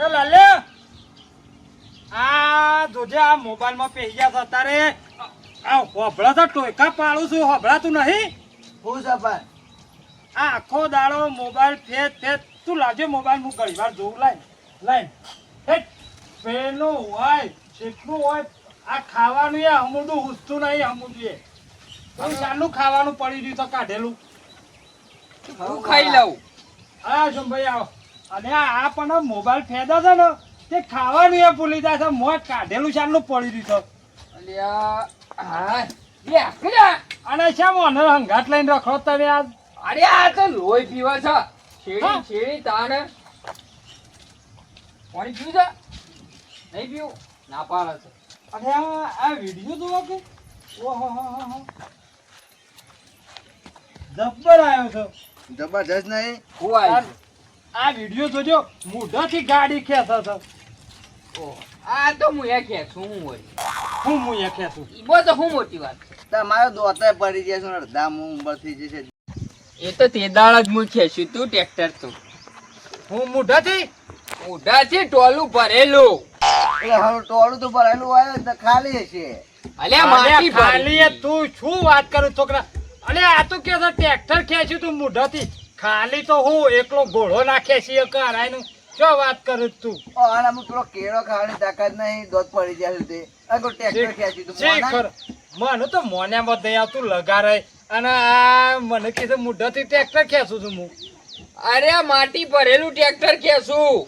લાલે આ જોજે આ મોબાઈલમાં પેહી ગયા હતા તારે આ હોભળા તો ટોયકા પાડું છું હોભળાતું નહીં હું સપાય આ આખો દાડો મોબાઈલ ફેટ ફેટ તું લાવજે મોબાઈલ હું ઘણી વાર જોઉં લાઈ હેટ પેલો હોય જેટલું હોય આ ખાવાનું એ હમુડું હુસતું નહીં હમુડું એ હું ચાલુ ખાવાનું પડી રહ્યું તો કાઢેલું હું ખાઈ લઉં. હા ભાઈ આવો અને આ પણ મોબાઈલ ફેદા છે ને તે ખાવાનું એ ભૂલી જાય છે મોં કાઢેલું ચાલુ પડી રહ્યું છે અલ્યા હા બે આખલા. અને શા મને હંગાટ લઈને રખડો તમે આ અરે આ તો લોહી પીવા છે છેડી હા? છેડી તાને પાણી પીવું છે નહીં પીવું ના પાડે છે. અને આ વિડીયો જોવો કે ઓહો હો હો હો જબ્બર આવ્યો છે જબરજસ્ત નહીં હું આવી છું. આ વિડીયો જોજો મોઢાથી ગાડી ખેંચે છે ઓહો, આ તો હું એ ખેંચું હું વળી. હું એ ખેંચું ઈબો તો હું મોટી વાત છે. તમારો દોતાય પડી જશે ને અડધા મું ઉંમર થઈ જશે એ તો તે દાળ જ હું ખેંચ્યું તું ટ્રેક્ટર તું હું મોઢાથી મોઢાથી ટોલું ભરેલું. એટલે હવે ટોળું તો ભરેલું હોય તો ખાલી હશે અલ્યા માટી ખાલી ભરી. તું શું વાત કરું છોકરા અલે આ તો કે ટ્રેક્ટર ખેંચ્યું તું મોઢાથી ખાલી તો હું એકલો ઘોડો નાખે છે કરાયનું શું વાત કરું તું અને અમુક પેલો કેળો ખાવાની તાકાત નહીં દોત પડી જશે તે આ ટ્રેક્ટર ખેંચી તું શી મને તો મોન્યામાં દઈ આવતું લગારે અને આ મને કીધું મોઢાથી ટ્રેક્ટર ખેંચું છું હું અરે આ માટી ભરેલું ટ્રેક્ટર ખેંચું.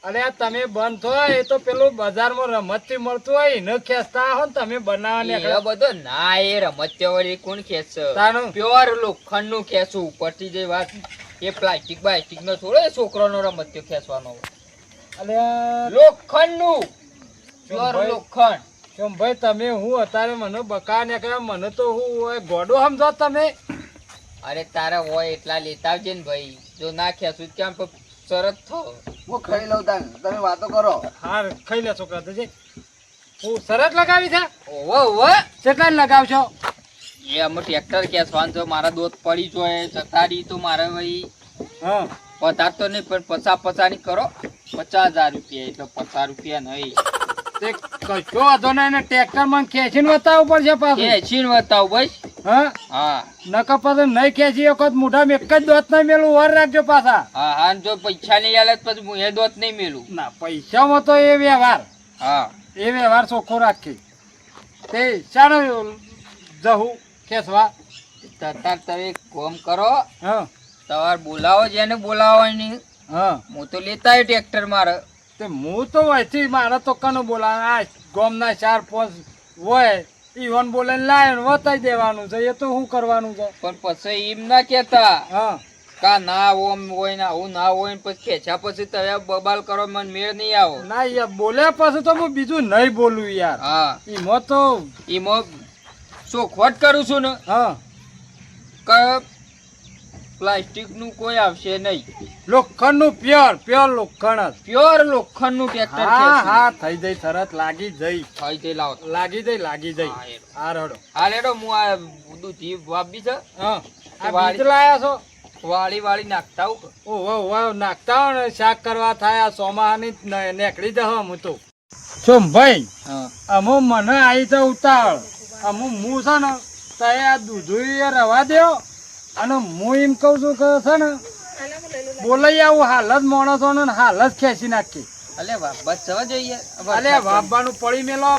અરે આ તમે બંધ થયો એ તો પેલું બજારમાં રમતથી મળતું હોય એને ખેંચતા હો ને તમે બનાવવાની એ બધો ના એ રમત વળી કોણ ખેંચશે? તાનું પ્યોર લોખંડ નું ખેંચું. ઉપરથી જે વાત એ પ્લાસ્ટિક બાસ્ટિક નો થોડો એ છોકરાનો રમત્યો ખેંચવાનો હોય. અલે લોખંડ નું પ્યોર ભાઈ. લોખંડ. કેમ ભાઈ તમે હું અત્યારે મને બકા ને કહે મને તો હું હોય ગોડો સમજો તમે અરે તારા હોય એટલા લેતા આવજે ને ભાઈ. જો ના ખેંચું તો કેમ શરત થો. હું ખાઈ લઉં તાન તમે વાતો કરો હા ખાઈ લે છોકરા તો હું શરત લગાવી છે ઓવો ઓવો કેટલા લગાવશો એ અમે ટ્રેક્ટર ખેંચવાનું છે. મારા દોત પડી જોઈએ ચતાડી તો મારે ભાઈ હા વધાર તો નહીં પણ 50 ની કરો. 50,000 રૂપિયા એટલે 50 રૂપિયા નહીં. તે કશો વાંધો નહીં ને ટ્રેક્ટર માં ખેંચીને બતાવવું પડશે પાછું ખેંચીને બતાવ બસ. હા હા નકર પાછું નહીં ખેંચી વખત મોઢામાં એક જ દોત નહીં મેલું વાર રાખજો પાછા હા હા જો પૈસા નહીં આલે તો પછી હું એ દોત નહીં મેલું. ના પૈસામાં તો એ વ્યવહાર હા ચોખ્ખો રાખી તે ચાલો જહું ખેંચવા તાર તમે એક કામ કરો હા તમારે બોલાવો જેને બોલાવો નહીં. હા હું તો લેતા આવ્યો ટ્રેક્ટર મારે. તે હું તો અહીંથી મારે તો કનો બોલાવે આ ગામના 4-5 હોય ઈવન બોલાઈને લાવીને વતાઈ દેવાનું છે એ તો શું કરવાનું છે પણ પછી એમ ના કેતા હા કા ના ઓમ હોય ને આવું ના હોય ને પછી ખેંચ્યા પછી તમે બબાલ કરો મને મેળ નહીં આવો. ના યાર બોલ્યા પછી તો હું બીજું નહીં બોલું યાર હા એમાં તો એમાં ચોખવટ કરું છું ને હા કે પ્લાસ્ટિક નું કોઈ આવશે નહીં. લોખંડનું પ્યોર લોખંડ જ. પ્યોર લોખંડ નું ટ્રેક્ટર હા હા થઈ જઈ તરત લાગી જઈ થઈ જઈ લાવો. લાગી જઈ હા, એ. હા રડો હાલ હેડો હું આ દૂધી વાપી છે હા આ વાળી. બીજ લાયા છો વાળી નાખતા આવું. ઓહો નાખતા હોય ને શાક કરવા થાય આ સોમાની નેકડી દે હું તો શું ભાઈ હા અમુ મને આવી તો ઉતાવળ અમુ હું છે ને તો આ દૂધું રવા દ્યો અને હું એમ કહું છું કે છે ને બોલાઈ આવું હાલ જ માણસો ને હાલ જ ખેંચી નાખી અલે બસ જવા જોઈએ. અલે વાપવાનું પડી મેલો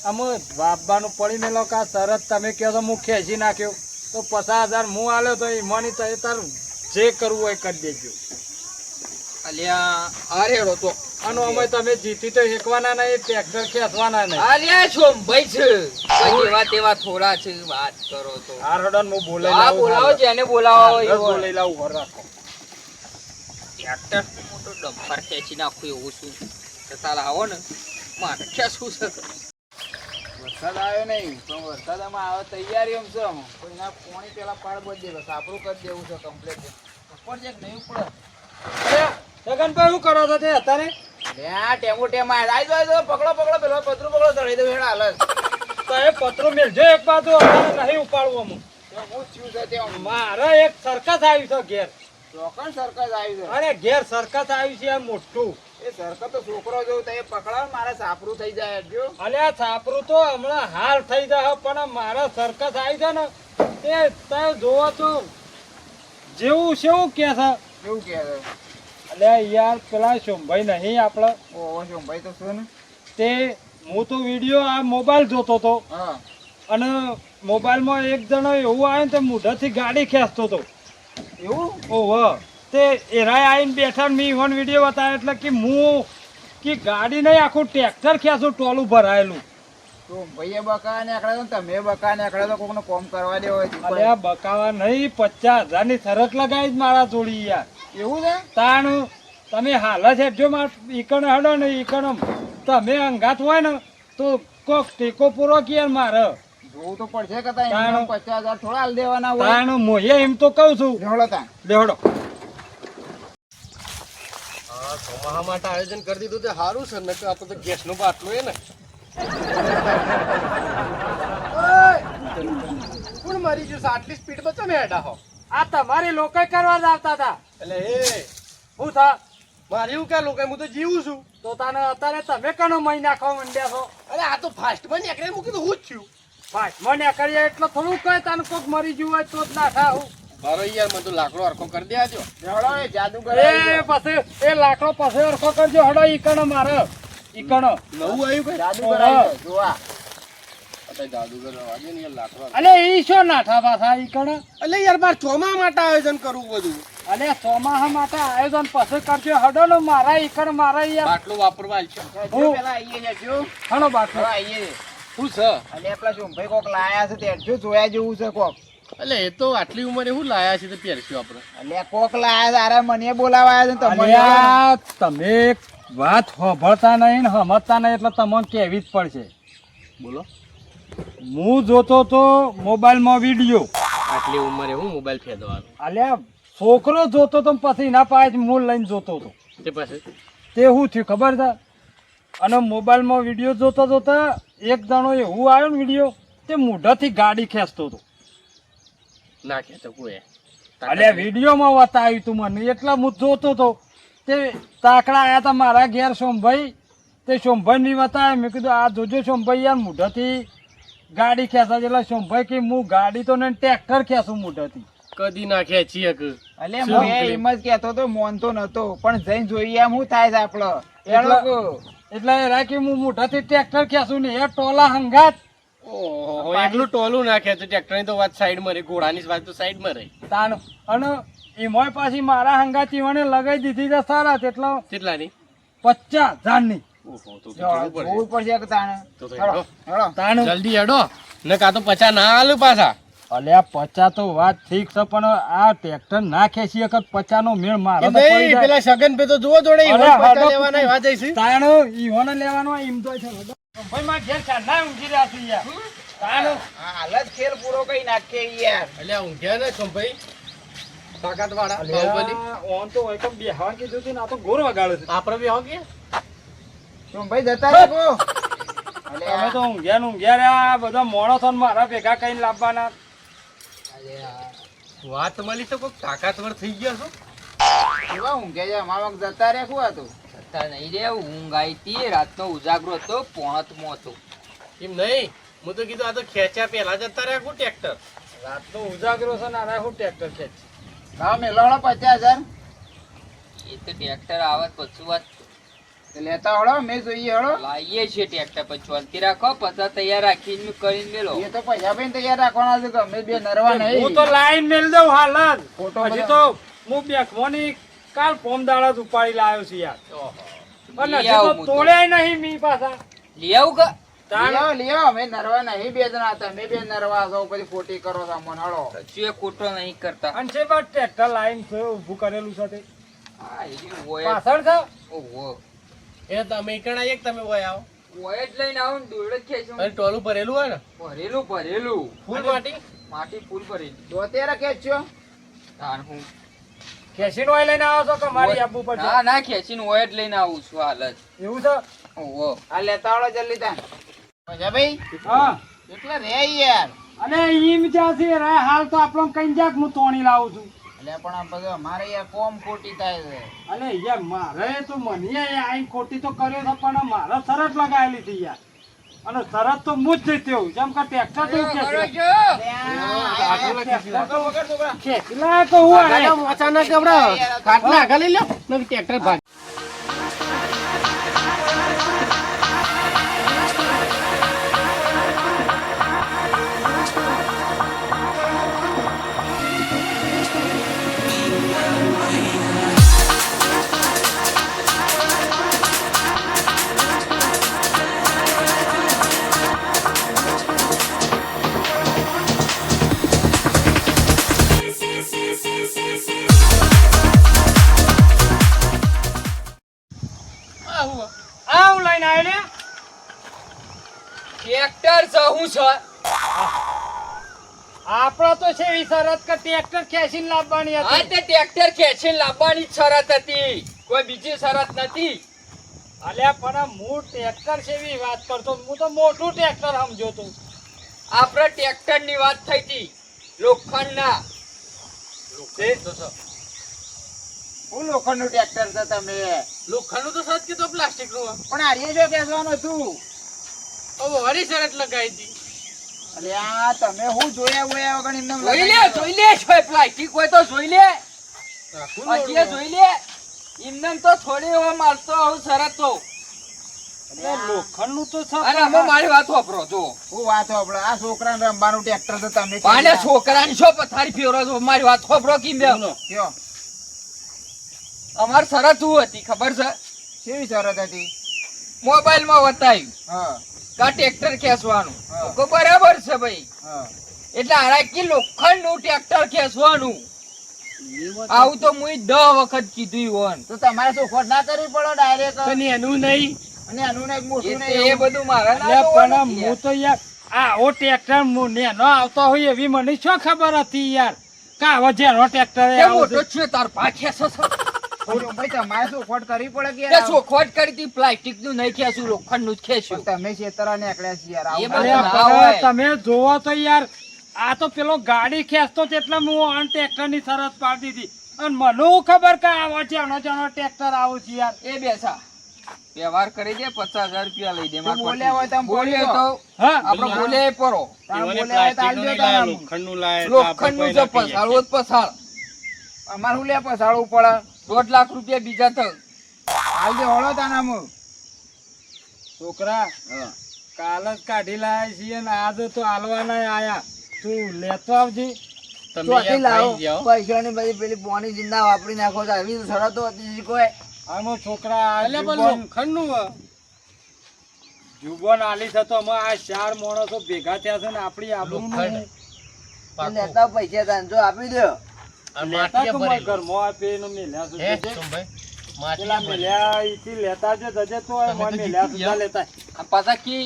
અમુ વાપવાનું પડી મેલો કા શરત તમે કહો છો હું ખેંચી નાખ્યો તો 50,000 હું આલ્યો તો એ મની તો એ તારું જે કરવું હોય કરી દેજો અલ્યા અરે તો અને અમે તમે જીતી તો શીખવાના નહીં ટ્રેક્ટર ખેંચવાના નહીં અલ્યા છો ભાઈ છે જેવા તેવા થોડા છે વાત કરો તો. આ રડન હું બોલાઈ હા લાવું બોલાવો જેને બોલાવો હાલ જ એવો. બોલાઈ લાવું ઘર રાખો ટ્રેક્ટર મોટો ડમ્પર ખેંચી નાખું એવું છું તો તારા આવો ને મારે ખેંચવું છે. વરસાદ આવ્યો નહીં પણ વરસાદમાં આવે તૈયારી એમ છે કોઈના પાણી પેલા પાડ બધી દેવા સાપરું કરી દેવું છે કમ્પ્લીટ ઉપર છે નહીં ઉપડે જગનભાઈ શું કરો છો તે અત્યારે ટેમો ટેમા આવી જો પકડો પેલો પતરું પકડો ચડી દો હેડા હાલ તો એ પત્રો મેલજો એક બાજુ અમારે નહીં ઉપાડવું અમુક હું થયું છે તે મારે એક સરકસ આવી છે ઘેર ચોકન સર્કસ આવી છે. અરે ઘેર સરકસ આવ્યું છે આ મોટું. એ સર્કસ તો છોકરો જોઉં તો એ પકડાવ મારે સાપરું થઈ જાય જો. અલ્યા છાપરું તો હમણાં હાલ થઈ જાય પણ મારા સરકસ આવી છે ને તે તમે જોવો તો જેવું સેવું કે છે. કેવું કે છે? અલ્યા યાર પેલા શોમભાઈ નહીં આપણે ઓહો ભાઈ તો શું ને. તે હું તો વિડીયો આ મોબાઈલ જોતો હતો હા અને મોબાઈલમાં એક જણો એવું આવે ને તે મોઢાથી ગાડી ખેંચતો હતો. એવું ઓહો તે એરાય આવીને બેઠા ને મેં ઈવન વિડીયો બતાવ્યો એટલે કે હું કે ગાડી નહીં આખું ટ્રેક્ટર ખેંચું ટોલું ભરાયેલું. તો ભાઈએ બકા નીકળે તો તમે બકા નીકળે તો કોકને કોમ કરવા દેવો હોય. અલ્યા બકાવા નહીં 50,000 ની શરત લગાવી જ મારા જોડી યાર. એવું છે? તાણ તમે હાલ જ હેઠજો માર ઈકણ હડો ને ઈકણ તમે અંગાત હોય ને તો કોક ટેકો પૂરો કે યાર મારે જોવું તો પડશે કે તા તાણ. 50,000 થોડા હાલ દેવાના હોય. તાણ મોયે એમ તો કહું છું. લેવડો તા. લેવડો ચોમાહા માટે આયોજન કરી દીધું તે સારું છે ને કે આપણે તો ગેસ નો બાટલો એ ને કોણ મારી જો આટલી સ્પીડ માં તમે હેડા હો આ તમારી લોકો કરવા જ આવતા હતા. એટલે એ હું થા મારે એવું ક્યાં લોકો હું તો જીવું છું. તો તને અત્યારે તમે કનો મહી નાખવા માંડ્યા છો. અરે આ તો ફાસ્ટ માં નીકળે મૂકી તો હું જ છું. ભાઈ મને કરીએ એટલે થોડું કહે તને કોક મરી ગયું હોય તો જ ના થાવ. મારો યાર મને તો લાકડો હરખો કરી દે આજો. લેવડો એ જાદુગર એ પછી એ લાકડો પછી અરખો કરજો હડો ઈકણ મારે ઈકણ. નવું આવ્યું કઈ જાદુગર આવી ગયો. જોવા અત્યારે જાદુગર વાગે ને યાર લાકડો અલે ઈ શું નાઠા પાછા ઈકણ. એટલે યાર મારે ચોમાહા માટે આયોજન કરવું બધું અલે ચોમાહા માટે આયોજન પછી કરજો હડો ને મારા ઈકણ મારા યાર. બાટલો વાપરવા છે જો પેલા આઈએ છે જો. હણો બાટલો. હવે આઈએ. શું છે અને પેલા શોમભાઈ કોક લાયા છે તે જો જોયા જેવું છે કોક. એટલે એ તો આટલી ઉંમરે શું લાયા છે તો પહેરશું આપણે. એટલે કોક લાયા છે. અરે મને બોલાવાયા છે ને તમને અલ્યા તમે એક વાત સાંભળતા નહીં ને સમજતા નહીં એટલે તમને કહેવી જ પડશે. બોલો હું જોતો તો મોબાઈલમાં વિડીયો. આટલી ઉંમરે હું મોબાઈલ ફેરવાનો અલ્યા છોકરો જોતો તો પછી ના પાય મૂળ લઈને જોતો હતો. તે પાસે તે શું થયું ખબર છે? અને મોબાઈલમાં વિડીયો જોતા જોતા એક જણો એવું આવ્યો ને વિડીયો તે મોઢાથી ગાડી ખેંચતો હતો. ના કે તો કોઈ અલ્યા વિડીયોમાં બતાવ્યું તું મને એટલે હું જોતો હતો. તે તાકડા આવ્યા હતા મારા ઘેર સોમભાઈ. તે સોમભાઈ ની બતાવે મેં કીધું આ જોજો સોમભાઈ યાર મોઢાથી ગાડી ખેંચા છે. એટલે સોમભાઈ કે હું ગાડી તો ને ટ્રેક્ટર ખેંચું મોઢાથી. કદી ના ખેંચી હક એટલે હું એમ જ કહેતો તો મોનતો નતો પણ જઈને જોઈએ એમ શું થાય છે આપડે એ લોકો. એટલે એ રાખી હું મોઢાથી ટ્રેક્ટર ખેંચું ને એ ટોલા હંગાત. ઓહો એટલું ટોલું ના ખેંચે ટ્રેક્ટર ની તો વાત સાઈડ માં રહી ઘોડાની વાત તો સાઈડ માં રહી. તાન અને એમાંય પાછી મારા હંગાત ઈવને લગાઈ દીધી છે સારા તેટલો કેટલા ની 50,000 ની. ઓહો તો જોવું પડશે કે તાણે. તો હેડો, હેડો. હેડો. તાન જલ્દી હેડો ને કા તો 50 ના આલું પાછા. અલ્યા 50 તો વાત ઠીક છે પણ આ ટ્રેક્ટર ના ખેંચી વખત 50 નો મેળ મારો એ તો પડી નહીં જાય. પેલા સગન પે તો જુઓ જોડે ઈ અરે, 50 હડો. લેવાના એવા જઈશું. તાણ ઈવોને લેવાનો એમ તો છે. ભાઈ માં ઘેર ચાંદા ઊંઘી રહ્યા છે યાર. તાણ આ હાલ જ ખેલ પૂરો કરી નાખીએ યાર. એટલે ઊંઘ્યા ને ચંપાઈ તાકાત વાળા બાહુબલી. અલ્યા ઓન તો હોય તો બેહવા કીધું હતું ને આ તો ગોર વગાડે છે. આપણે બી હોગે શોમભાઈ જતા રહો. તમે તો ઊંઘ્યા ને ઊંઘ્યા રહ્યા બધા મોણસો ને મારા ભેગા કઈ લાવવાના. વાત મળી તો કોઈક તાકાતવર થઈ ગયા છો. કેવા ઊંઘે છે અમારા વખત જતા રહે શું હતું. છતાં નહીં રે ઊંઘ આવી હતી રાતનો ઉજાગરો હતો પોણતમાં હતો. એમ નહીં હું તો કીધું આ તો ખેંચ્યા પેલા જતા રહ્યા કોણ ટ્રેક્ટર. રાતનો ઉજાગરો છે ને આના હું ટ્રેક્ટર ખેંચ. ભાવ મેળવણો 50,000 એ તો ટ્રેક્ટર આવત પછી વાત તો લેતા હળો મેં જોઈએ હળો. લાવીએ છીએ ટ્રેક્ટર પછી શાંતિ રાખો પછી તૈયાર રાખીને કરીને મેલો. એ તો પૈસા ભાઈ તૈયાર રાખવાના છે કે અમે બે નરવા નહીં. હું તો લાઈન મેલ દઉં હાલ જ. ફોટો હજી તો હું બેઠવાની કાલ ફોર્મ દાડા જ ઉપાડી લાવ્યો છું યાર. પણ લઈ હજી આવું તો હું તો. તોડ્યાય નહીં મી પાછા. લઈ આવું કે તાણ લ્યો અમે નરવા નહીં બે જણા હતા અમે બે નરવા છો પછી ખોટી કરો છો મને હળો. કશું એ ખોટો નહીં કરતા. અને છે બાદ ટ્રેક્ટર લાઈન છે ઊભું કરેલું છે તે. હા એ હોય પાછળ છે. ઓહો એ તમે કણા એક તમે હોય આવો હોય જ લઈને આવો ને દોડ જ ખેંચો. અને ટોલું ભરેલું હોય ને ભરેલું ભરેલું ફૂલ માટી. માટી ફૂલ ભરેલી. 72 ખેંચ્યો. તાણ હું ખેંચીને ઓય લઈને આવો છો કે મારી આબુ પર ના ના ખેંચીને હોય જ લઈને આવું છું હાલ જ. એવું છે. ઓહો આ લેતા હળો જલ્દી તા. પૈસા ભાઈ હા એટલા રે યાર. અને ઈમ જ્યાં છે રે હાલ તો આપણો કઈ જાક હું તોણી લાવું છું. એટલે પણ આ બધું અમારે યાર કોમ ખોટી થાય છે. અલે યાર મારે તો મને આઈ ખોટી તો કર્યો છે પણ મારે શરત લગાવેલી હતી યાર અને શરત તો હું જ જઈ તેવું જેમ કે ટ્રેક્ટર તો ખેંચલા તો હું ગાડા અચાનક આપણે કાટના આગળ લઈ લો ને ટ્રેક્ટર ભાગ આવ લઈને આવ્યો ને ટ્રેક્ટર જવું છે આપડે તો છે એવી શરત કે ટ્રેક્ટર ખેંચીને લાવવાની હા હતી તે ટ્રેક્ટર ખેંચીને લાવવાની જ શરત હતી, કોઈ બીજી શરત નથી. અલ્યા પણ હું ટ્રેક્ટર છે એવી વાત કરતો હું તો મોટું ટ્રેક્ટર સમજો તો આપણે ટ્રેક્ટર ની વાત થઈ હતી લોખંડના. હું લોખંડનું ટ્રેક્ટર છે તમે લોખંડનું તો સજ કે તો પ્લાસ્ટિકનું પણ આર્ય જો કહેવાનું હતું. હવે વળી શરત લગાવી હતી. અલે આ તમે હું જોયા વગર એમને જોઈ લે છો પ્લાસ્ટિક હોય તો જોઈ લે, હજી જોઈ લે. એમને તો થોડી વાર મારતો આવું શરત તો. લોખંડનું તો અરે આમાં મારી વાત વાપરો જો હું વાત આપણે આ છોકરાને રમવાનું ટ્રેક્ટર છે તમે પાલે છોકરાની છો પથારી ફેરો છો, મારી વાત વાપરો કેમ બે. કયો અમાર શરત શું હતી ખબર છે? કેવી શરત હતી? મોબાઈલ માં બતાવ્યું હા કે ટ્રેક્ટર ખેંચવાનું. હા. તો બરાબર છે ભાઈ, હા એટલે હારાકી લોખંડ નું ટ્રેક્ટર ખેંચવાનું. આવું તો મુઈ 10 વખત કીધું હોન. તો તમારે ચોખવટ ના કરવી પડે ડાયરેક્ટ પણ એનું નહીં અને આનું ને એક મોટું ને એ બધું મારા ના અલ્યા જોવાનું પણ નથી હું તો યાર આવો ટ્રેક્ટર નેનો આવતો હોય એવી મને શું ખબર હતી યાર કે આવો જેનો ટ્રેક્ટર યાર. તે આવો મોટો છે. છે તાર પા ખેંચો છો. ભાઈ તમારે ચોખવટ કરવી પડે કે તે યાર ચોખવટ કરી હતી પ્લાસ્ટિક નું નહીં ખેંચું, લોખંડ નું જ ખેંચ્યું. પણ તમે છેતરા નીકળ્યા છે યાર એ આવું બધું ના અલ્યા ના પણ હોય. તમે જોવો તો યાર આ તો પેલો ગાડી ખેંચતો છે એટલે હું આન ટ્રેક્ટર ની શરત પાડી દીધી અને મને શું ખબર કે આવો જેનો ટ્રેક્ટર આવું છે યાર એ બેસા વ્યવહાર કરી દે, 50,000 રૂપિયા લઈ દે. માર બોલ્યા હોય તો આમ બોલીએ બોલી તો હા આપણે બોલીએ પરો. તમે એઓને બોલ્યા હોય તો પ્લાસ્ટિકનું આલજો નહીં લાયા, તારા. લોખંડનું લાયા, લોખંડ નું તો જો આપણે કોઈ ના પસાડવો જ પસાડ. અમારે હું લે પસાડવું પડે 1.5 લાખ રૂપિયા બીજા તો હાલજો હળો તાનામાં છોકરા કાલ જ કાઢી લાયા છીએ ને આજે તો હાલવાના આયા તું લેતો આવજે તમે યાર ખાઈ જાઓ. પૈસાની બધી પેલી પોની જિંદા વાપરી નાખો છો આવી શરતો હતી કોઈ આનો છોકરા આ અલ્યા પણ જુબાન- લોખંડનું હે. જુબાન આલી છે તો અમે આ 4 માણસો ભેગા થયા છે ને આપણી આબરૂનું લોખંડ. પાકો. લેતા પૈસા તાન જો આપી દો આ લેતા માટીએ તો ભરેલું. મારા ઘરમાં આ પેનો મેલ્યા છે હે, જોજે. સોમભાઈ? પેલા માટીએ ભરેલું. મેલ્યા ઈથી લેતા જો જજે તો તમે મને તો મેલ્યા જીતી સુધા ગયા. લેતા આ પાછા કી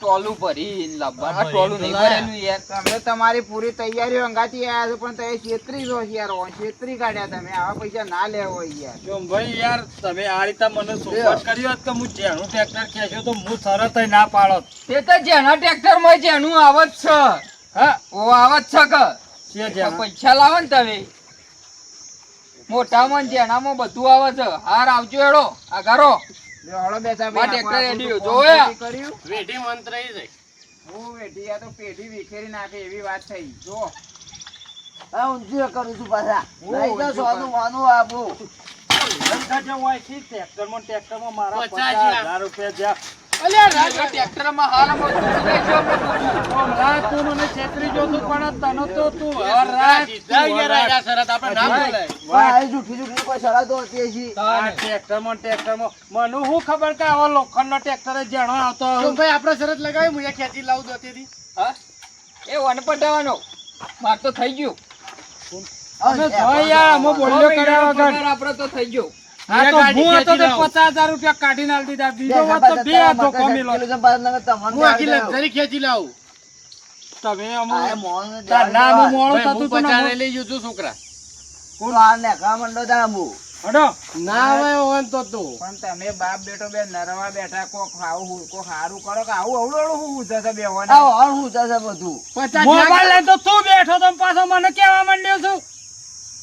ટોલું ભરી લાવવા. હા, આ ટોલું ભરી નહીં તો ભરેલું યાર. તમે તમારી પૂરી તૈયારીઓ અંગાથી આવ્યા છો પણ તમે છેતરી છો યાર છેતરી કાઢ્યા તમે આવા પૈસા ના લેવો હોય યાર જો ભાઈ યાર તમે આ રીતે મને સપોર્ટ કર્યો હોત કે હું જેનું ટ્રેક્ટર ખેંચ્યો તો હું તરત જ ના પાડત તે તો જેના ટ્રેક્ટર માં જેનું આવત છે, હા ઓ આવત છે કે છે પણ જેના. પૈસા લાવો ને તમે મોટામાં ને જેનામાં બધું આવે છે. હાર આવજો એડો આગારો. જો હળો બેસા માં ભાઈ ટ્રેક્ટર આપણું રેડી તો જોયા. કોમ ખોટી કર્યું વેઢી મંત્ર ઈ જાય. હું વેઠી આ તો પેઢી વિખેરી નાખે એવી વાત થઈ જો હા ઊંધું કરું છું પાછા ઓ, નહીં તો ઊંધું સોનું વાનું આપું ધંધા જે હોય છે ટ્રેક્ટરમાં મારા 50,000 50,000 રૂપિયા જ્યાં અલ્યા રાજા ટ્રેક્ટરમાં હારામાં તું બેસો ને તું. ઓમ રાત તું મને છેતરી જોતું પણ તને તો તું હર આ રાત સીધા યાર આ શરત આપણે ના ભાઈ. બોલાય. હા એ જૂઠી જૂઠી કોઈ શરતો હતી છે આ ટ્રેક્ટરમાં મને શું ખબર કે આવો લોખંડનો ટ્રેક્ટર જ જેનો આવતો હોય. સોમભાઈ આપણે શરત લગાવી હું ખેંચી લાવું તો તેથી. હા? એ વન પટાવાનો માર તો થઈ ગયું. અમે જોઈ યાર, અમે બોલ્યો કર્યા વગર. પગાર આપણો તો થઈ ગયો. આ તો ગાડી હું હતો ખેંચી તે લાવો. 50,000 રૂપિયા કાઢીને આલી દીધા. બીજો વાત તો બે હતો કમેલો. હું આખી લક્ઝરી ખેંચી લાવું. તમે અમો તાર નામ મોણું ભાઈ, હું થતું તું ને 50 અમો. લઈ જઉં છું છોકરા. હડો. ના આવે હોય તો તું. પણ તમે બાપ બેટો બે નરવા બેઠા કોક આવું કોક સારું કરો કે આવું અવળું હું ઉધા બે હોય બધું 50 મોબાઈલ લઈને તો તું બેઠો તો પાછો મને કેવા માંડ્યો છું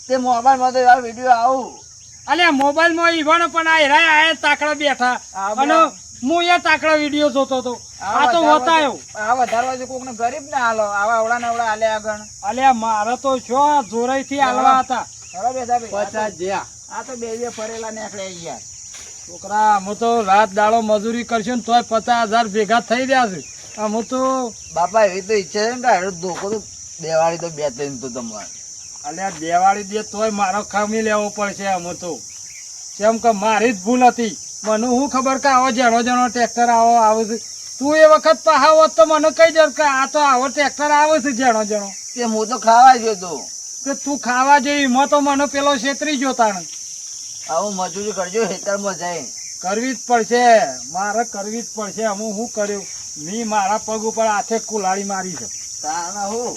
તે મોબાઈલમાં તો એવા વિડીયો આવું અલ્યા મોબાઈલમાં ઈવન પણ આ હેરાય આયા તાકડા બેઠા આ અને હું એ તાકડા વિડીયો જોતો હતો આ તો વતાયો આ વધારવા જો કોકને ગરીબ ના હાલો આવા અવળા ને અવળા હાલે આગળ અલ્યા મારે તો શું જોરાઈ થી હાલવા હતા હવે બેઠા ભાઈ 50 જ્યાં આ તો બે ફરેલા નીકળે યાર છોકરા હું તો રાત દાડો મજૂરી કરશું ને તોય 50,000 ભેગા થઈ રહ્યા છે હું તો બાપા એવી તો ઈચ્છા છે ને કે હારું ધોકો તો દેવાળી તો 2-3 તો તમારે અલ્યા દિવાળી દે તોય મારો ખામી લેવો પડશે હું તો કેમ કે મારી જ ભૂલ હતી મને શું ખબર કે આવો જણો જણો ટ્રેક્ટર આવે છે તું એ વખત પહાવત તો મને કહી દે કે આ તો આવો ટ્રેક્ટર આવે છે જણો જણો તે હું તો ખાવા ગયો તો કે તું ખાવા જેવી એમાં તો મને પેલો છેતરી જોતા ને આવું મજૂરી કરજો ખેતરમાં જાય કરવી જ પડશે મારે કરવી જ પડશે હું શું કર્યું મેં મારા પગ ઉપર હાથે કુલાડી મારી છે તાના હું